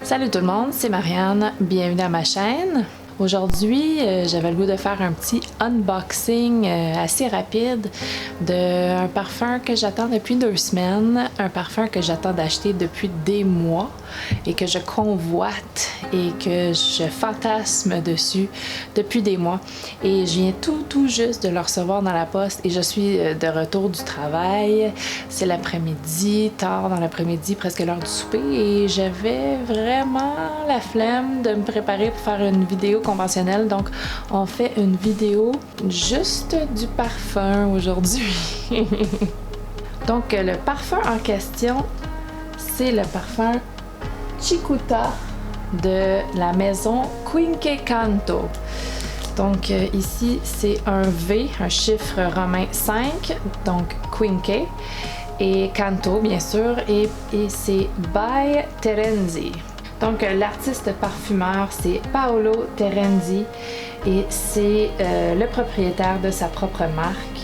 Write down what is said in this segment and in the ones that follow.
Salut tout le monde, c'est Marianne, bienvenue à ma chaîne. Aujourd'hui, j'avais le goût de faire un petit unboxing assez rapide d'un parfum que j'attends depuis 2 semaines, un parfum que j'attends d'acheter depuis des mois et que je convoite et que je fantasme dessus depuis des mois. Et je viens tout juste de le recevoir dans la poste et je suis de retour du travail. C'est l'après-midi, tard dans l'après-midi, presque l'heure du souper, et j'avais vraiment la flemme de me préparer pour faire une vidéo conventionnelle. Donc on fait une vidéo juste du parfum aujourd'hui. Donc le parfum en question, c'est le parfum Cicuta de la maison Quinque Canto. Donc ici c'est un V, un chiffre romain 5, donc Quinque, et Canto bien sûr, et c'est by Terenzi. Donc l'artiste parfumeur c'est Paolo Terenzi et c'est le propriétaire de sa propre marque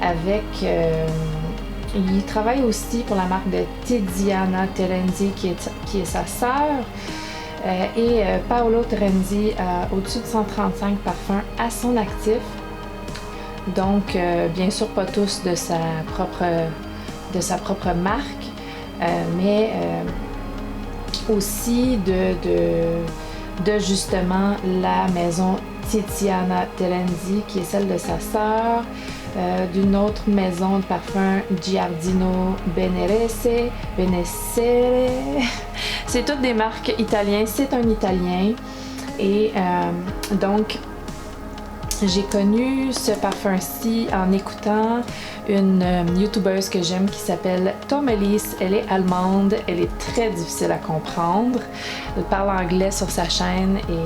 avec... il travaille aussi pour la marque de Tiziana Terenzi qui est sa sœur. Et Paolo Terenzi a au-dessus de 135 parfums à son actif. Donc, bien sûr, pas tous de sa propre marque, mais aussi de justement la maison Tiziana Terenzi, qui est celle de sa sœur, d'une autre maison de parfum, Giardino Benessere. C'est toutes des marques italiennes, c'est un Italien. Et donc, j'ai connu ce parfum-ci en écoutant une youtubeuse que j'aime qui s'appelle Tomelis. Elle est allemande, elle est très difficile à comprendre. Elle parle anglais sur sa chaîne et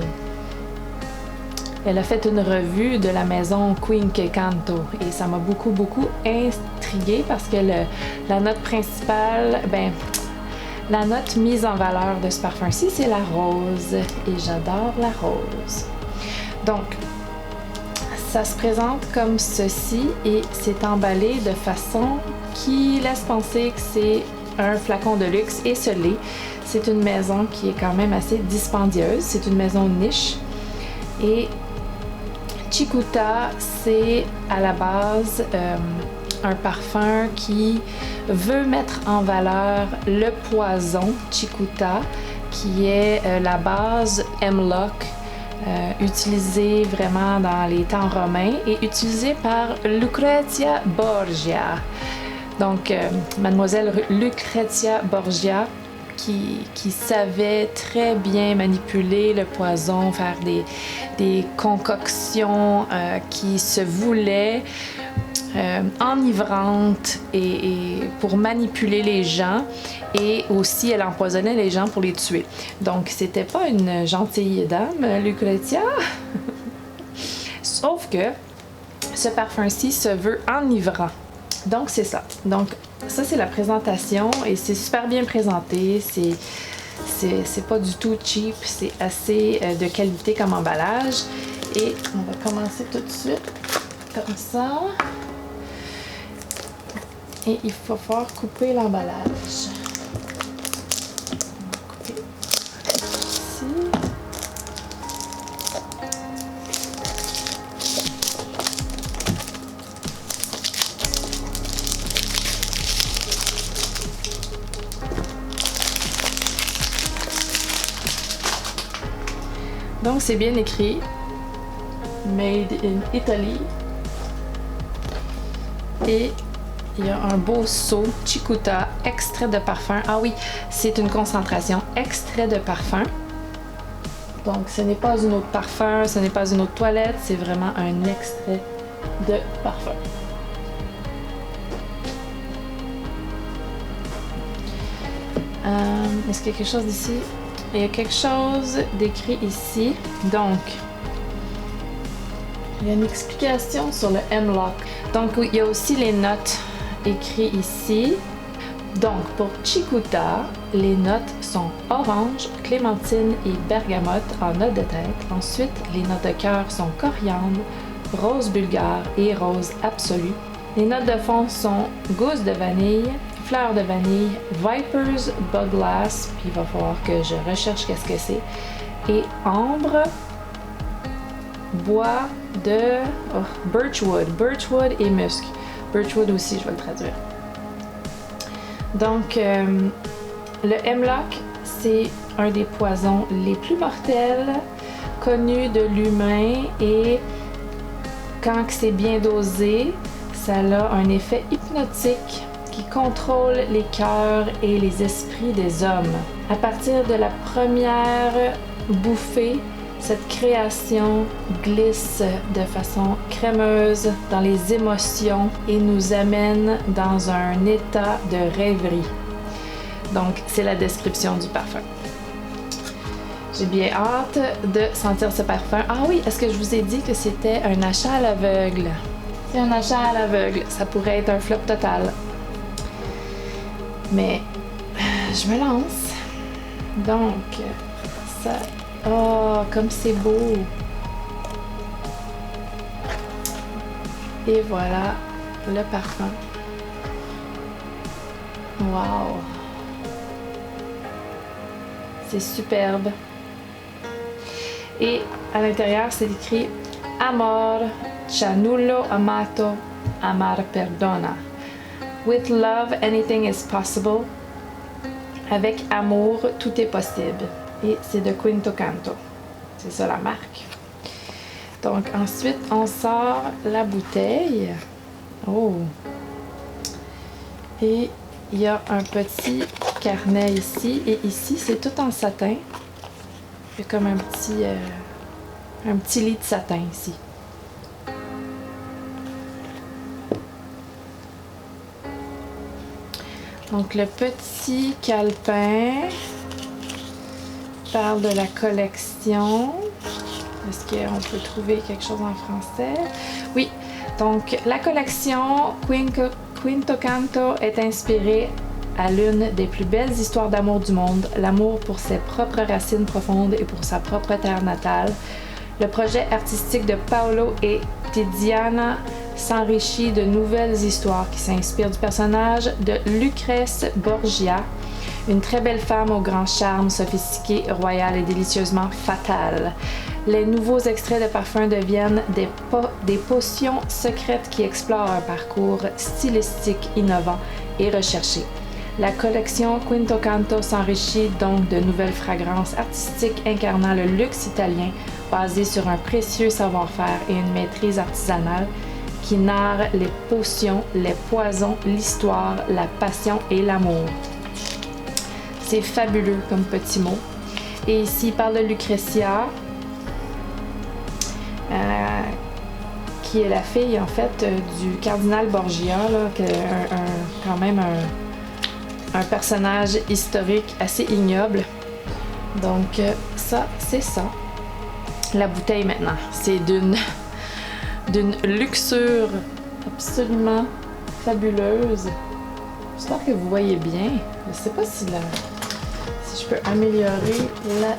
elle a fait une revue de la maison Quinque Canto et ça m'a beaucoup intriguée parce que la note principale, la note mise en valeur de ce parfum-ci, c'est la rose et j'adore la rose. Donc, ça se présente comme ceci et c'est emballé de façon qui laisse penser que c'est un flacon de luxe, et ce l'est. C'est une maison qui est quand même assez dispendieuse, c'est une maison niche. Et Cicuta, c'est à la base un parfum qui veut mettre en valeur le poison Cicuta, qui est la base hemlock, utilisée vraiment dans les temps romains et utilisée par Lucrezia Borgia. Donc, mademoiselle Lucrezia Borgia, qui savait très bien manipuler le poison, faire des concoctions qui se voulaient enivrantes et pour manipuler les gens, et aussi elle empoisonnait les gens pour les tuer. Donc c'était pas une gentille dame, Lucrezia. Sauf que ce parfum-ci se veut enivrant. Donc c'est ça. Donc ça c'est la présentation et c'est super bien présenté. C'est pas du tout cheap, c'est assez de qualité comme emballage. Et on va commencer tout de suite comme ça. Et il faut falloir couper l'emballage. On va couper ici. Donc c'est bien écrit Made in Italy et il y a un beau seau Cicuta, extrait de parfum. Ah oui, c'est une concentration extrait de parfum. Donc ce n'est pas une autre parfum, ce n'est pas une autre toilette, c'est vraiment un extrait de parfum. Est-ce qu'il y a quelque chose d'ici? Il y a quelque chose d'écrit ici. Donc, il y a une explication sur le hemlock. Donc, il y a aussi les notes écrites ici. Donc, pour Cicuta, les notes sont orange, clémentine et bergamote en note de tête. Ensuite, les notes de cœur sont coriandre, rose bulgare et rose absolue. Les notes de fond sont gousse de vanille, fleur de vanille, Viper's Buglass, puis il va falloir que je recherche qu'est-ce que c'est, et ambre, bois de Birchwood et musc. Birchwood aussi, je vais le traduire. Donc, le hemlock, c'est un des poisons les plus mortels connus de l'humain et quand c'est bien dosé, ça a un effet hypnotique qui contrôle les cœurs et les esprits des hommes. À partir de la première bouffée, cette création glisse de façon crémeuse dans les émotions et nous amène dans un état de rêverie. Donc, c'est la description du parfum. J'ai bien hâte de sentir ce parfum. Ah oui, est-ce que je vous ai dit que c'était un achat à l'aveugle? C'est un achat à l'aveugle. Ça pourrait être un flop total. Mais je me lance. Donc, ça... Oh, comme c'est beau! Et voilà le parfum. Wow! C'est superbe. Et à l'intérieur, c'est écrit Amor, cianullo amato, amar perdona. With love, anything is possible. Avec amour, tout est possible. Et c'est de Quinto Canto. C'est ça la marque. Donc ensuite, on sort la bouteille. Oh! Et il y a un petit carnet ici. Et ici, c'est tout en satin. Il y a comme un petit lit de satin ici. Donc le petit calepin parle de la collection. Est-ce qu'on peut trouver quelque chose en français? Oui, donc la collection Quinto Canto est inspirée à l'une des plus belles histoires d'amour du monde, l'amour pour ses propres racines profondes et pour sa propre terre natale. Le projet artistique de Paolo et Tiziana s'enrichit de nouvelles histoires qui s'inspirent du personnage de Lucrèce Borgia, une très belle femme au grand charme sophistiqué, royal et délicieusement fatal. Les nouveaux extraits de parfums deviennent des potions secrètes qui explorent un parcours stylistique innovant et recherché. La collection Quinto Canto s'enrichit donc de nouvelles fragrances artistiques incarnant le luxe italien basé sur un précieux savoir-faire et une maîtrise artisanale qui narre les potions, les poisons, l'histoire, la passion et l'amour. C'est fabuleux comme petit mot. Et ici, il parle de Lucrezia, qui est la fille, en fait, du cardinal Borgia, là, quand même un personnage historique assez ignoble. Donc, ça, c'est ça. La bouteille, maintenant, c'est d'une luxure absolument fabuleuse. J'espère que vous voyez bien. Je ne sais pas si je peux améliorer la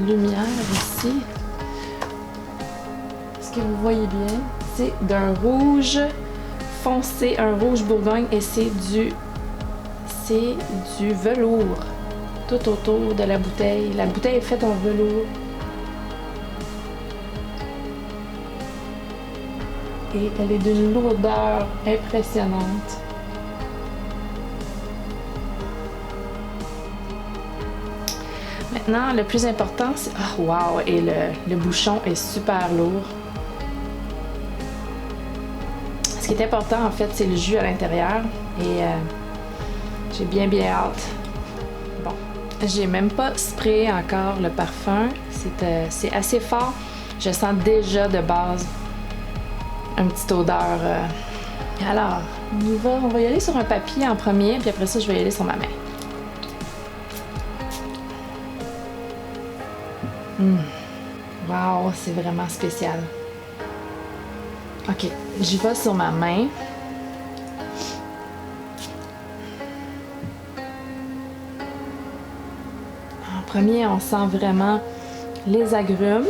lumière ici. Est-ce que vous voyez bien? C'est d'un rouge foncé, un rouge bourgogne, et c'est du velours tout autour de la bouteille. La bouteille est faite en velours. Et elle est d'une lourdeur impressionnante. Maintenant, le plus important, c'est... Oh, wow! Et le bouchon est super lourd. Ce qui est important, en fait, c'est le jus à l'intérieur. Et j'ai bien hâte. Bon, j'ai même pas sprayé encore le parfum. C'est assez fort. Je sens déjà de base une petite odeur. Alors, on va y aller sur un papier en premier, puis après ça, je vais y aller sur ma main. Wow, c'est vraiment spécial. Ok, j'y vais sur ma main. En premier, on sent vraiment les agrumes.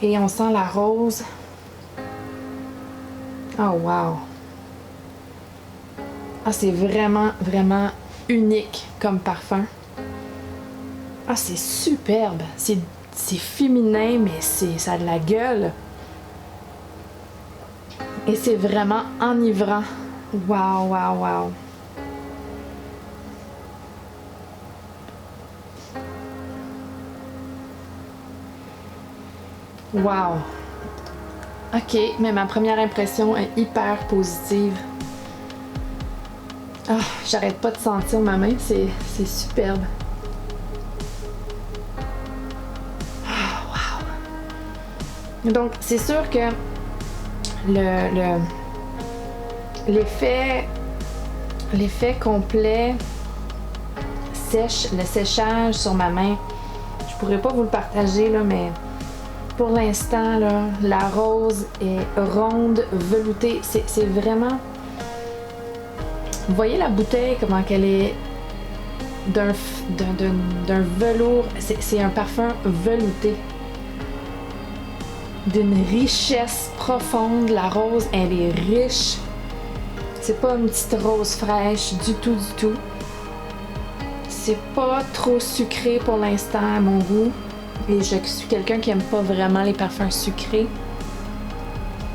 Et on sent la rose. Oh, wow! Ah, c'est vraiment, vraiment unique comme parfum. Ah, c'est superbe. C'est féminin, mais ça a de la gueule. Et c'est vraiment enivrant. Wow, wow, wow. Wow. OK, mais ma première impression est hyper positive. Ah, j'arrête pas de sentir ma main, c'est superbe. Ah, wow. Donc, c'est sûr que l'effet complet le séchage sur ma main, je pourrais pas vous le partager là, mais pour l'instant là, la rose est ronde, veloutée, c'est vraiment, vous voyez la bouteille comment qu'elle est d'un velours, c'est un parfum velouté d'une richesse profonde. La rose, elle est riche. C'est pas une petite rose fraîche du tout, du tout. C'est pas trop sucré pour l'instant à mon goût. Et je suis quelqu'un qui aime pas vraiment les parfums sucrés.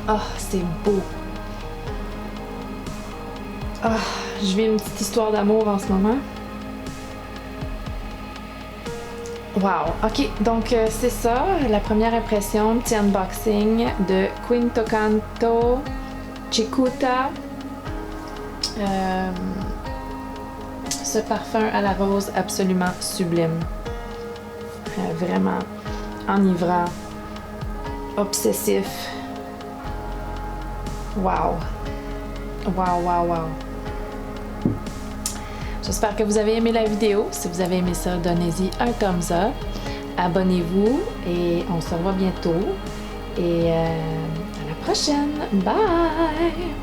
Ah, c'est beau. Ah, je vis une petite histoire d'amour en ce moment. Wow, ok, donc c'est ça, la première impression, petit unboxing de Quinto Canto Cicuta. Ce parfum à la rose absolument sublime. Vraiment enivrant, obsessif. Wow. Wow, wow, wow. J'espère que vous avez aimé la vidéo. Si vous avez aimé ça, donnez-y un thumbs up. Abonnez-vous et on se revoit bientôt. Et à la prochaine. Bye!